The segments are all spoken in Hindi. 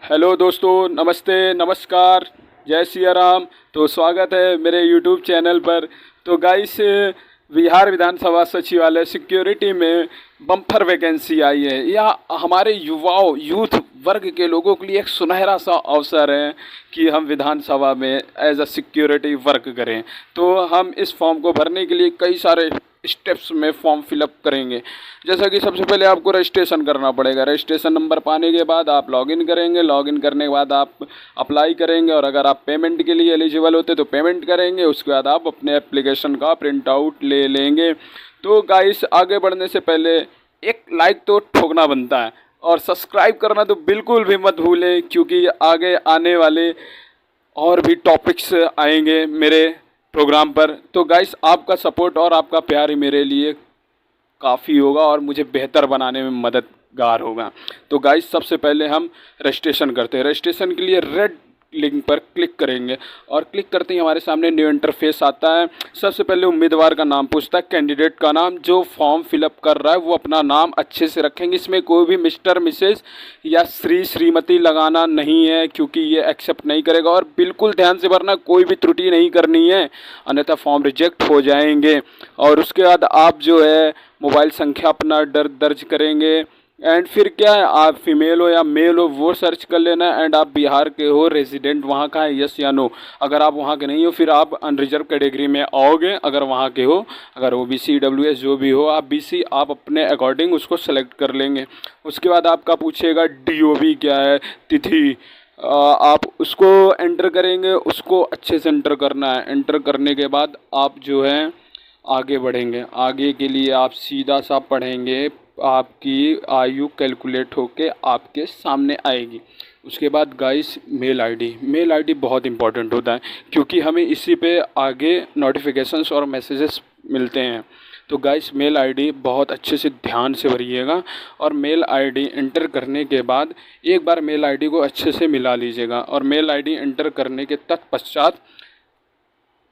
हेलो दोस्तों, नमस्ते, नमस्कार, जय सिया राम। तो स्वागत है मेरे यूट्यूब चैनल पर। तो गाइस, बिहार विधानसभा सचिवालय सिक्योरिटी में बम्पर वैकेंसी आई है। यह हमारे युवाओं यूथ वर्ग के लोगों के लिए एक सुनहरा सा अवसर है कि हम विधानसभा में एज अ सिक्योरिटी वर्क करें। तो हम इस फॉर्म को भरने के लिए कई सारे स्टेप्स में फॉर्म फिलअप करेंगे। जैसा कि सबसे पहले आपको रजिस्ट्रेशन करना पड़ेगा। रजिस्ट्रेशन नंबर पाने के बाद आप लॉगिन करेंगे। लॉगिन करने के बाद आप अप्लाई करेंगे, और अगर आप पेमेंट के लिए एलिजिबल होते तो पेमेंट करेंगे। उसके बाद आप अपने एप्लीकेशन का प्रिंट आउट ले लेंगे। तो गाइस, आगे बढ़ने से पहले एक लाइक तो ठोकना बनता है, और सब्सक्राइब करना तो बिल्कुल भी मत भूलें, क्योंकि आगे आने वाले और भी टॉपिक्स आएंगे मेरे प्रोग्राम पर। तो गाइस, आपका सपोर्ट और आपका प्यार ही मेरे लिए काफ़ी होगा और मुझे बेहतर बनाने में मददगार होगा। तो गाइस, सबसे पहले हम रजिस्ट्रेशन करते हैं। रजिस्ट्रेशन के लिए रेड लिंक पर क्लिक करेंगे, और क्लिक करते ही हमारे सामने न्यू इंटरफेस आता है। सबसे पहले उम्मीदवार का नाम पूछता है, कैंडिडेट का नाम। जो फॉर्म फिलअप कर रहा है वो अपना नाम अच्छे से रखेंगे। इसमें कोई भी मिस्टर, मिसेज या श्री, श्रीमती लगाना नहीं है, क्योंकि ये एक्सेप्ट नहीं करेगा। और बिल्कुल ध्यान से भरना, कोई भी त्रुटि नहीं करनी है, अन्यथा फॉर्म रिजेक्ट हो जाएंगे। और उसके बाद आप जो है मोबाइल संख्या अपना दर्ज करेंगे। एंड फिर क्या है, आप फीमेल हो या मेल हो वो सर्च कर लेना। एंड आप बिहार के हो, रेजिडेंट वहाँ का है, यस या नो। अगर आप वहाँ के नहीं हो फिर आप अनरिजर्व कैटेगरी में आओगे। अगर वहाँ के हो, अगर ओबीसी, ईडब्ल्यूएस जो भी हो, आप बीसी, आप अपने अकॉर्डिंग उसको सेलेक्ट कर लेंगे। उसके बाद आपका पूछेगा डीओबी क्या है, तिथि। आप उसको एंटर करेंगे, उसको अच्छे से एंटर करना है। एंटर करने के बाद आप जो है आगे बढ़ेंगे। आगे के लिए आप सीधा सा पढ़ेंगे, आपकी आयु कैलकुलेट होके आपके सामने आएगी। उसके बाद गाइस, मेल आईडी बहुत इंपॉर्टेंट होता है, क्योंकि हमें इसी पे आगे नोटिफिकेशंस और मैसेजेस मिलते हैं। तो गाइस, मेल आईडी बहुत अच्छे से ध्यान से भरिएगा। और मेल आईडी एंटर करने के बाद एक बार मेल आईडी को अच्छे से मिला लीजिएगा। और मेल आईडी एंटर करने के तत्पश्चात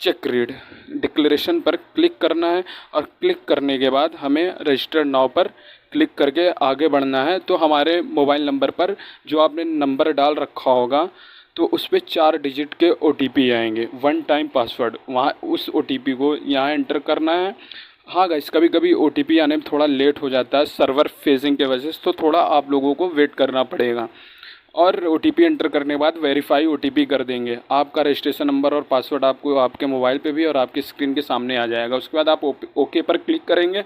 चेक रीड डिक्लेरेशन पर क्लिक करना है। और क्लिक करने के बाद हमें रजिस्टर नाउ पर क्लिक करके आगे बढ़ना है। तो हमारे मोबाइल नंबर पर जो आपने नंबर डाल रखा होगा, तो उस पर 4 डिजिट के OTP आएंगे, 1 टाइम पासवर्ड। वहाँ उस OTP को यहाँ एंटर करना है। हाँ गाइस, कभी कभी OTP आने में थोड़ा लेट हो जाता है सर्वर फेजिंग के वजह से, तो थोड़ा आप लोगों को वेट करना पड़ेगा। और OTP एंटर करने के बाद वेरीफाई OTP कर देंगे। आपका रजिस्ट्रेशन नंबर और पासवर्ड आपको आपके मोबाइल पे भी और आपकी स्क्रीन के सामने आ जाएगा। उसके बाद आप ओके पर क्लिक करेंगे।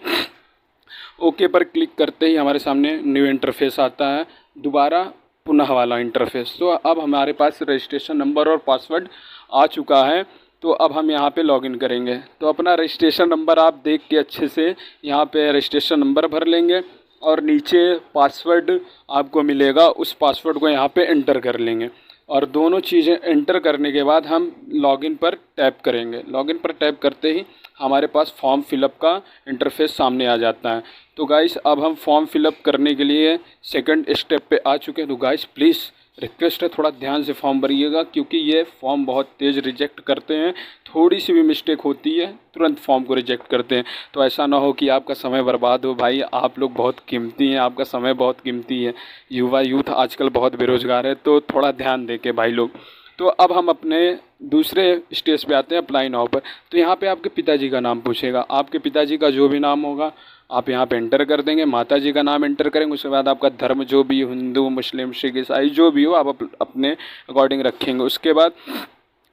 ओके पर क्लिक करते ही हमारे सामने न्यू इंटरफेस आता है, दोबारा पुनः वाला इंटरफेस। तो अब हमारे पास रजिस्ट्रेशन नंबर और पासवर्ड आ चुका है। तो अब हम यहाँ पे लॉगिन करेंगे। तो अपना रजिस्ट्रेशन नंबर आप देख के अच्छे से यहाँ पे रजिस्ट्रेशन नंबर भर लेंगे, और नीचे पासवर्ड आपको मिलेगा, उस पासवर्ड को यहाँ पे एंटर कर लेंगे। और दोनों चीज़ें एंटर करने के बाद हम लॉगिन पर टैप करेंगे। लॉगिन पर टैप करते ही हमारे पास फॉर्म फिलअप का इंटरफेस सामने आ जाता है। तो गाइस, अब हम फॉर्म फिलअप करने के लिए सेकंड स्टेप पे आ चुके हैं। तो गाइस, प्लीज़ रिक्वेस्ट है, थोड़ा ध्यान से फॉर्म भरिएगा, क्योंकि ये फॉर्म बहुत तेज़ रिजेक्ट करते हैं। थोड़ी सी भी मिस्टेक होती है तुरंत फॉर्म को रिजेक्ट करते हैं। तो ऐसा ना हो कि आपका समय बर्बाद हो। भाई, आप लोग बहुत कीमती हैं, आपका समय बहुत कीमती है। यूथ आजकल बहुत बेरोज़गार है, तो थोड़ा ध्यान दे के भाई लोग। तो अब हम अपने दूसरे स्टेज पे आते हैं, अप्लाई नाउ पर। तो यहाँ पे आपके पिताजी का नाम पूछेगा। आपके पिताजी का जो भी नाम होगा आप यहाँ पे एंटर कर देंगे। माताजी का नाम एंटर करेंगे। उसके बाद आपका धर्म जो भी, हिंदू, मुस्लिम, सिख, ईसाई जो भी हो, आप अपने अकॉर्डिंग रखेंगे। उसके बाद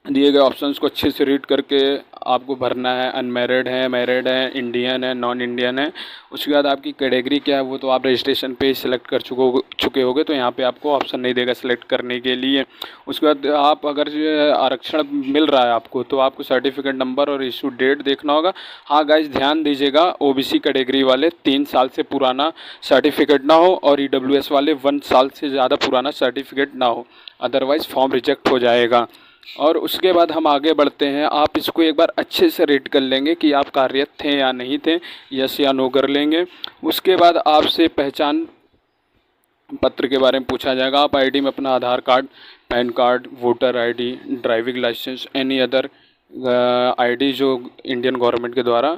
दिए गए ऑप्शंस को अच्छे से रीड करके आपको भरना है। अनमैरिड है, मैरिड है, इंडियन है, नॉन इंडियन है। उसके बाद आपकी कैटेगरी क्या है वो तो आप रजिस्ट्रेशन पे सिलेक्ट कर चुके होगे, तो यहाँ पे आपको ऑप्शन नहीं देगा सिलेक्ट करने के लिए। उसके बाद आप अगर आरक्षण मिल रहा है आपको, तो आपको सर्टिफिकेट नंबर और इशू डेट देखना होगा। हाँ गाइस, ध्यान दीजिएगा, OBC कैटेगरी वाले 3 साल से पुराना सर्टिफिकेट ना हो, और EWS वाले 1 साल से ज़्यादा पुराना सर्टिफिकेट ना हो, अदरवाइज़ फॉर्म रिजेक्ट हो जाएगा। और उसके बाद हम आगे बढ़ते हैं। आप इसको एक बार अच्छे से रीड कर लेंगे कि आप कार्यरत थे या नहीं थे, यस या नो कर लेंगे। उसके बाद आपसे पहचान पत्र के बारे में पूछा जाएगा। आप आईडी में अपना Aadhaar card, PAN card, voter ID, driving licence, any other ID जो इंडियन गवर्नमेंट के द्वारा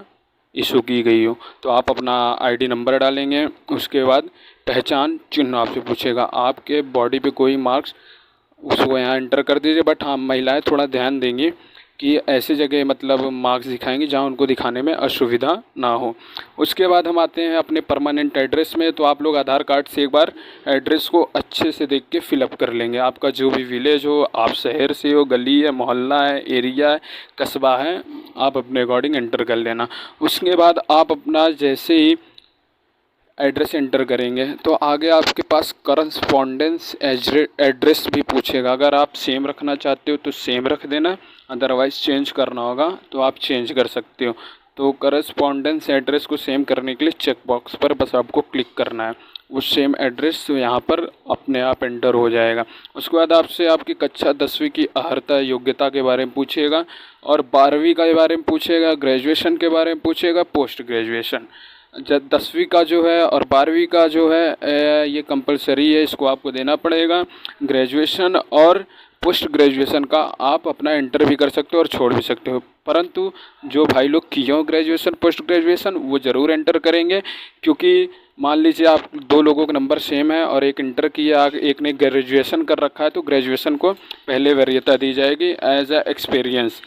इशू की गई हो, तो आप अपना आईडी नंबर डालेंगे। उसके बाद पहचान चिन्ह आपसे पूछेगा, आपके बॉडी पे कोई मार्क्स उसको यहाँ एंटर कर दीजिए। बट हाँ, महिलाएं थोड़ा ध्यान देंगी कि ऐसी जगह मतलब मार्क्स दिखाएंगी जहाँ उनको दिखाने में असुविधा ना हो। उसके बाद हम आते हैं अपने परमानेंट एड्रेस में। तो आप लोग आधार कार्ड से एक बार एड्रेस को अच्छे से देख के फिलअप कर लेंगे। आपका जो भी विलेज हो, आप शहर से हो, गली है, मोहल्ला है, एरिया है, कस्बा है, आप अपने अकॉर्डिंग एंटर कर लेना। उसके बाद आप अपना जैसे ही एड्रेस एंटर करेंगे तो आगे आपके पास करस्पॉन्डेंस एड्रेस भी पूछेगा। अगर आप सेम रखना चाहते हो तो सेम रख देना, अदरवाइज़ चेंज करना होगा तो आप चेंज कर सकते हो। तो करस्पॉन्डेंस एड्रेस को सेम करने के लिए चेक बॉक्स पर बस आपको क्लिक करना है, उस सेम एड्रेस यहाँ पर अपने आप एंटर हो जाएगा। उसके बाद आपसे आपकी कक्षा 10वीं की अर्हता योग्यता के बारे में पूछेगा और 12वीं के बारे में पूछेगा, ग्रेजुएशन के बारे में पूछेगा, पोस्ट ग्रेजुएशन। जब 10वीं का जो है और 12वीं का जो है ये कंपलसरी है, इसको आपको देना पड़ेगा। ग्रेजुएशन और पोस्ट ग्रेजुएशन का आप अपना एंटर भी कर सकते हो और छोड़ भी सकते हो, परंतु जो भाई लोग किए हो ग्रेजुएशन पोस्ट ग्रेजुएशन वो ज़रूर एंटर करेंगे, क्योंकि मान लीजिए आप दो लोगों का नंबर सेम है और एक इंटर किया, एक ने ग्रेजुएशन कर रखा है, तो ग्रेजुएशन को पहले वरीयता दी जाएगी as a experience,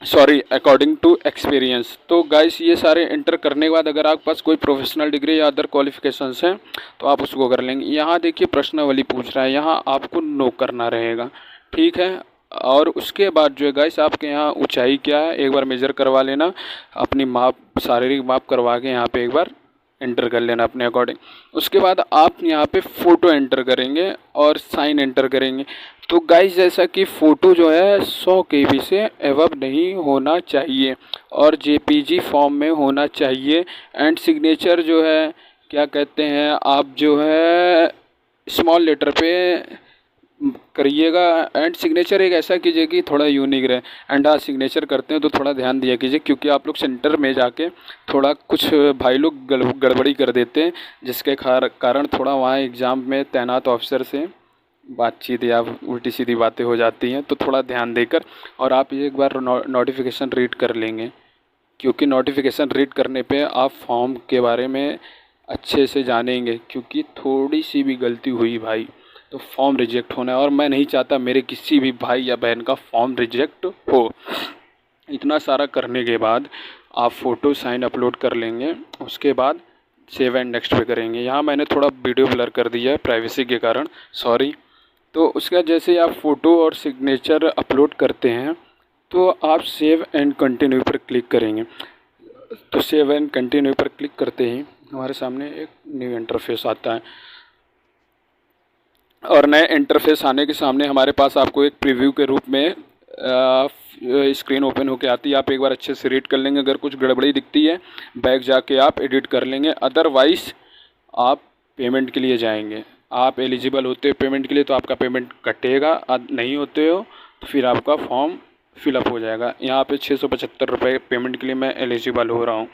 sorry according to experience. तो गाइस ये सारे एंटर करने के बाद अगर आपके पास कोई प्रोफेशनल डिग्री या अदर क्वालिफिकेशंस हैं तो आप उसको कर लेंगे। यहाँ देखिए प्रश्नावली पूछ रहा है, यहाँ आपको नो करना रहेगा, ठीक है। और उसके बाद जो है गाइस आपके यहाँ ऊंचाई क्या है एक बार मेज़र करवा लेना, अपनी माप शारीरिक माप करवा के यहाँ पे एक बार एंटर कर लेना अपने अकॉर्डिंग। उसके बाद आप यहाँ पे फ़ोटो एंटर करेंगे और साइन एंटर करेंगे। तो गाइस जैसा कि फ़ोटो जो है 100 KB से एवब नहीं होना चाहिए और JPG फॉर्म में होना चाहिए। एंड सिग्नेचर जो है क्या कहते हैं आप जो है स्मॉल लेटर पे करिएगा। एंड सिग्नेचर एक ऐसा कीजिए कि थोड़ा यूनिक रहे। एंड हाँ, सिग्नेचर करते हैं तो थोड़ा ध्यान दिया कीजिए, क्योंकि आप लोग सेंटर में जाके थोड़ा कुछ भाई लोग गड़बड़ी कर देते हैं, जिसके कारण थोड़ा वहाँ एग्ज़ाम में तैनात ऑफिसर से बातचीत या उल्टी सीधी बातें हो जाती हैं। तो थोड़ा ध्यान देकर और आप एक बार नोटिफिकेशन रीड कर लेंगे, क्योंकि नोटिफिकेशन रीड करने पे आप फॉर्म के बारे में अच्छे से जानेंगे, क्योंकि थोड़ी सी भी गलती हुई भाई तो फॉर्म रिजेक्ट होना है और मैं नहीं चाहता मेरे किसी भी भाई या बहन का फॉर्म रिजेक्ट हो। इतना सारा करने के बाद आप फ़ोटो साइन अपलोड कर लेंगे, उसके बाद सेव एंड नेक्स्ट पे करेंगे। यहाँ मैंने थोड़ा वीडियो ब्लर कर दिया है प्राइवेसी के कारण, सॉरी। तो उसका जैसे ही आप फ़ोटो और सिग्नेचर अपलोड करते हैं तो आप सेव एंड कंटिन्यू पर क्लिक करेंगे। तो सेव एंड कंटिन्यू पर क्लिक करते ही हमारे सामने एक न्यू इंटरफेस आता है और नए इंटरफेस आने के सामने हमारे पास आपको एक प्रीव्यू के रूप में स्क्रीन ओपन होकर आती है। आप एक बार अच्छे से रीड कर लेंगे, अगर कुछ गड़बड़ी दिखती है बैक जाके आप एडिट कर लेंगे, अदरवाइज़ आप पेमेंट के लिए जाएंगे। आप एलिजिबल होते हो पेमेंट के लिए तो आपका पेमेंट कटेगा, नहीं होते हो तो फिर आपका फॉर्म फिलअप हो जाएगा। यहाँ पे 675 रुपये पेमेंट के लिए मैं एलिजिबल हो रहा हूँ।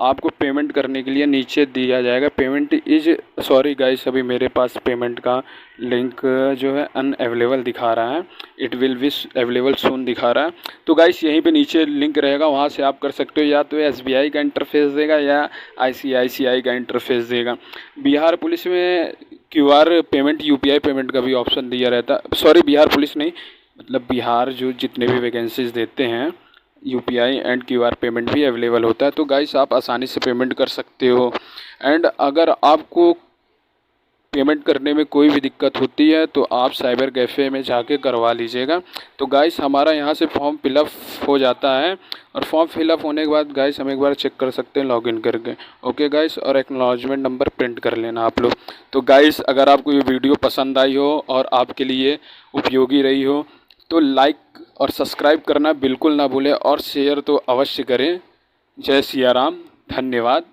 आपको पेमेंट करने के लिए नीचे दिया जाएगा पेमेंट इज, सॉरी गाइस अभी मेरे पास पेमेंट का लिंक जो है अनअवेलेबल दिखा रहा है, इट विल बी अवेलेबल सून दिखा रहा है। तो गाइस यहीं पे नीचे लिंक रहेगा, वहाँ से आप कर सकते हो, या तो SBI का इंटरफेस देगा या ICICI का इंटरफेस देगा। बिहार पुलिस में QR पेमेंट UPI पेमेंट का भी ऑप्शन दिया रहता है, सॉरी बिहार पुलिस नहीं, मतलब बिहार जो जितने भी वैकेंसीज देते हैं UPI एंड QR पेमेंट भी अवेलेबल होता है। तो गाइस आप आसानी से पेमेंट कर सकते हो। एंड अगर आपको पेमेंट करने में कोई भी दिक्कत होती है तो आप साइबर कैफ़े में जाके करवा लीजिएगा। तो गाइस हमारा यहाँ से फॉर्म फिलअप हो जाता है और फॉर्म फिलअप होने के बाद गाइस हम एक बार चेक कर सकते हैं लॉगिन करके। ओके गाइस, और एक्नॉलेजमेंट नंबर प्रिंट कर लेना आप लोग। तो गाइस अगर आपको ये वीडियो पसंद आई हो और आपके लिए उपयोगी रही हो तो लाइक और सब्सक्राइब करना बिल्कुल ना भूलें और शेयर तो अवश्य करें। जय सिया राम, धन्यवाद।